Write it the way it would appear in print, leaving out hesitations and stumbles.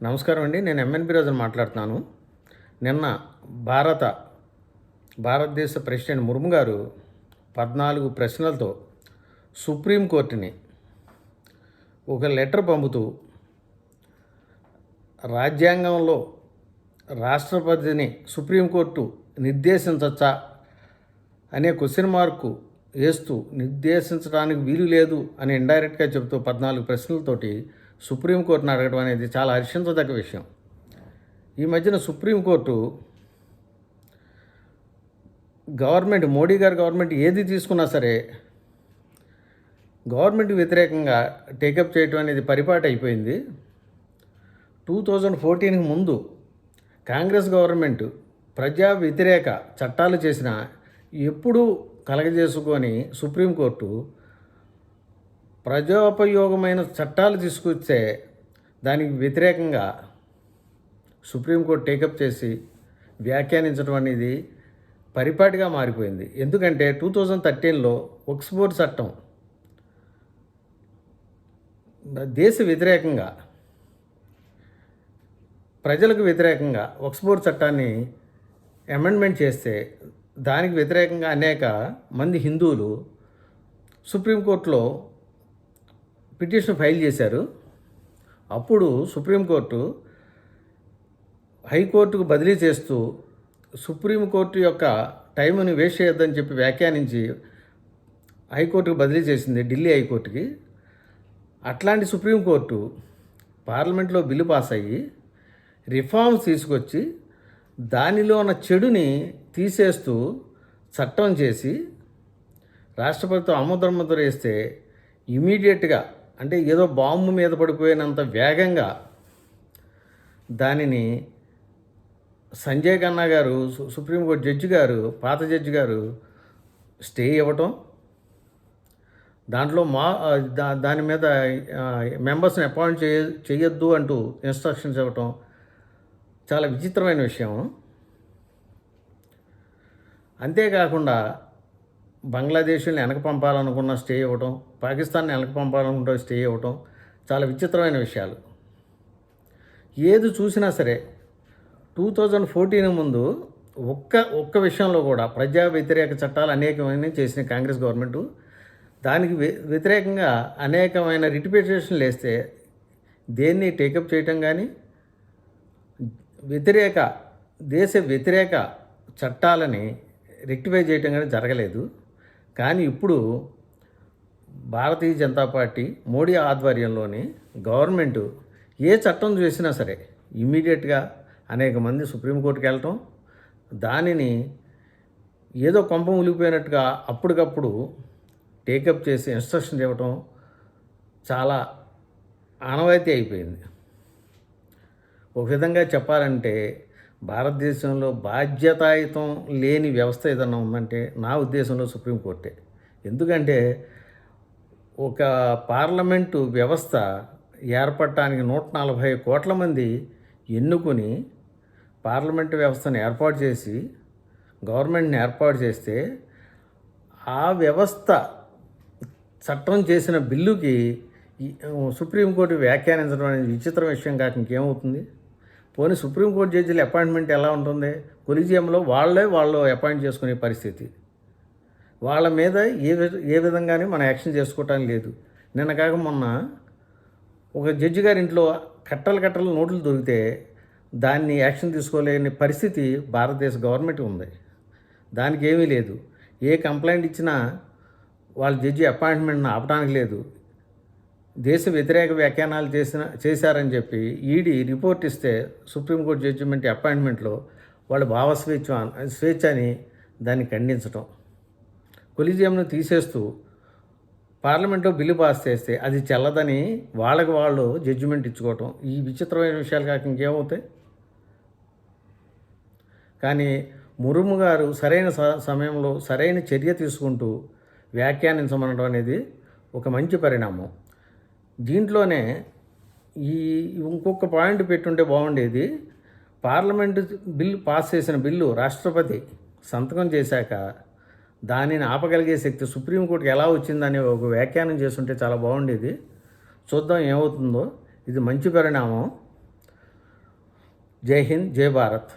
నమస్కారం అండి. నేను ఎంఎన్‌పి రాజుని మాట్లాడుతున్నాను. నిన్న భారతదేశ ప్రెసిడెంట్ ముర్ము గారు 14 ప్రశ్నలతో సుప్రీంకోర్టుని ఒక లెటర్ పంపుతూ రాజ్యాంగంలో రాష్ట్రపతిని సుప్రీంకోర్టు నిర్దేశించచ్చా అనే క్వశ్చన్ మార్కు వేస్తూ నిర్దేశించడానికి వీలు లేదు అని ఇండైరెక్ట్గా చెబుతూ 14 ప్రశ్నలతోటి సుప్రీంకోర్టును అడగడం అనేది చాలా హర్షించదగ్గ విషయం. ఈ మధ్యన సుప్రీంకోర్టు మోడీ గారి గవర్నమెంట్ ఏది తీసుకున్నా సరే గవర్నమెంట్ వ్యతిరేకంగా టేకప్ చేయడం అనేది పరిపాటి అయిపోయింది. 2014కి ముందు కాంగ్రెస్ గవర్నమెంట్ ప్రజా వ్యతిరేక చట్టాలు చేసిన ఎప్పుడూ కలగజేసుకొని సుప్రీంకోర్టు ప్రజోపయోగమైన చట్టాలు తీసుకొస్తే దానికి వ్యతిరేకంగా సుప్రీంకోర్టు టేకప్ చేసి వ్యాఖ్యానించడం అనేది పరిపాటిగా మారిపోయింది. ఎందుకంటే 2013లో వక్ఫ్ బోర్డు చట్టం దేశ వ్యతిరేకంగా ప్రజలకు వ్యతిరేకంగా వక్ఫ్ బోర్డు చట్టాన్ని అమెండ్మెంట్ చేస్తే దానికి వ్యతిరేకంగా అనేక మంది హిందువులు సుప్రీంకోర్టులో పిటిషన్ ఫైల్ చేశారు. అప్పుడు సుప్రీంకోర్టు హైకోర్టుకు బదిలీ చేస్తూ సుప్రీంకోర్టు యొక్క టైంని వేస్ట్ చేయొద్దని చెప్పి వ్యాఖ్యానించి హైకోర్టుకు బదిలీ చేసింది, ఢిల్లీ హైకోర్టుకి. అట్లాంటి సుప్రీంకోర్టు పార్లమెంట్లో బిల్లు పాస్ అయ్యి రిఫార్మ్స్ తీసుకొచ్చి దానిలో ఉన్న చెడుని తీసేస్తూ చట్టం చేసి రాష్ట్రపతితో ఆమోదముద్ర వేస్తే ఇమీడియట్గా, అంటే ఏదో బాంబు మీద పడిపోయినంత వేగంగా దానిని సంజయ్ ఖన్నా గారు, సుప్రీంకోర్టు జడ్జి గారు, పాత జడ్జి గారు స్టే ఇవ్వటం, దాంట్లో దాని మీద మెంబర్స్ని అపాయింట్ చేయొద్దు అంటూ ఇన్స్ట్రక్షన్స్ ఇవ్వటం చాలా విచిత్రమైన విషయం. అంతేకాకుండా బంగ్లాదేశ్ని వెనక పంపాలనుకున్న స్టే ఇవ్వటం, పాకిస్తాన్ని వెనక పంపాలనుకుంటే స్టే ఇవ్వటం చాలా విచిత్రమైన విషయాలు. ఏది చూసినా సరే 2014 ముందు ఒక్క విషయంలో కూడా ప్రజా వ్యతిరేక చట్టాలు అనేకమైన చేసిన కాంగ్రెస్ గవర్నమెంటు దానికి వ్యతిరేకంగా అనేకమైన రిటిఫికేషన్లు వేస్తే దేన్ని టేకప్ చేయటం కానీ దేశ వ్యతిరేక చట్టాలని రెక్టిఫై చేయటం కానీ జరగలేదు. కానీ ఇప్పుడు భారతీయ జనతా పార్టీ మోడీ ఆధ్వర్యంలోని గవర్నమెంటు ఏ చట్టం చేసినా సరే ఇమ్మీడియట్గా అనేక మంది సుప్రీంకోర్టుకి వెళ్ళటం, దానిని ఏదో కొంప ములిగిపోయినట్టుగా అప్పటికప్పుడు టేకప్ చేసి ఇన్స్ట్రక్షన్ ఇవ్వటం చాలా ఆనవాయితీ అయిపోయింది. ఒక విధంగా చెప్పాలంటే భారతదేశంలో బాధ్యతాయుతం లేని వ్యవస్థ ఏదన్నా ఉందంటే నా ఉద్దేశంలో సుప్రీంకోర్టే. ఎందుకంటే ఒక పార్లమెంటు వ్యవస్థ ఏర్పడటానికి 140 కోట్ల మంది ఎన్నుకొని పార్లమెంటు వ్యవస్థను ఏర్పాటు చేసి గవర్నమెంట్ని ఏర్పాటు చేస్తే ఆ వ్యవస్థ చట్టం చేసిన బిల్లుకి సుప్రీంకోర్టు వ్యాఖ్యానించడం అనేది విచిత్ర విషయం కాక ఇంకేమవుతుంది? పోనీ సుప్రీంకోర్టు జడ్జిల అపాయింట్మెంట్ ఎలా ఉంటుంది? కొలీజియంలో వాళ్ళు అపాయింట్ చేసుకునే పరిస్థితి. వాళ్ళ మీద ఏ విధంగానే మనం యాక్షన్ చేసుకోవటానికి లేదు. నిన్న కాక మొన్న ఒక జడ్జి గారి ఇంట్లో కట్టలు నోట్లు దొరికితే దాన్ని యాక్షన్ తీసుకోలేని పరిస్థితి భారతదేశ గవర్నమెంట్ ఉంది. దానికి ఏమీ లేదు. ఏ కంప్లైంట్ ఇచ్చినా వాళ్ళ జడ్జి అపాయింట్మెంట్ని ఆపడానికి లేదు. దేశ వ్యతిరేక వ్యాఖ్యానాలు చేశారని చెప్పి ఈడీ రిపోర్ట్ ఇస్తే సుప్రీంకోర్టు జడ్జిమెంట్ అపాయింట్మెంట్లో వాళ్ళ స్వేచ్ఛ అని దాన్ని ఖండించటం, కొలీజియంను తీసేస్తూ పార్లమెంట్లో బిల్లు పాస్ చేస్తే అది చెల్లదని వాళ్ళు జడ్జిమెంట్ ఇచ్చుకోవటం, ఈ విచిత్రమైన విషయాలు కాక ఇంకేమవుతాయి? కానీ ముర్ము గారు సరైన సమయంలో సరైన చర్య తీసుకుంటూ వ్యాఖ్యానించమనడం అనేది ఒక మంచి పరిణామం. దీంట్లోనే ఇంకొక పాయింట్ పెట్టుంటే బాగుండేది. పార్లమెంటు బిల్లు పాస్ చేసిన బిల్లు రాష్ట్రపతి సంతకం చేశాక దానిని ఆపగలిగే శక్తి సుప్రీంకోర్టుకి ఎలా వచ్చిందని ఒక వ్యాఖ్యానం చేస్తుంటే చాలా బాగుండేది. చూద్దాం ఏమవుతుందో. ఇది మంచి పరిణామం. జై హింద్, జై భారత్.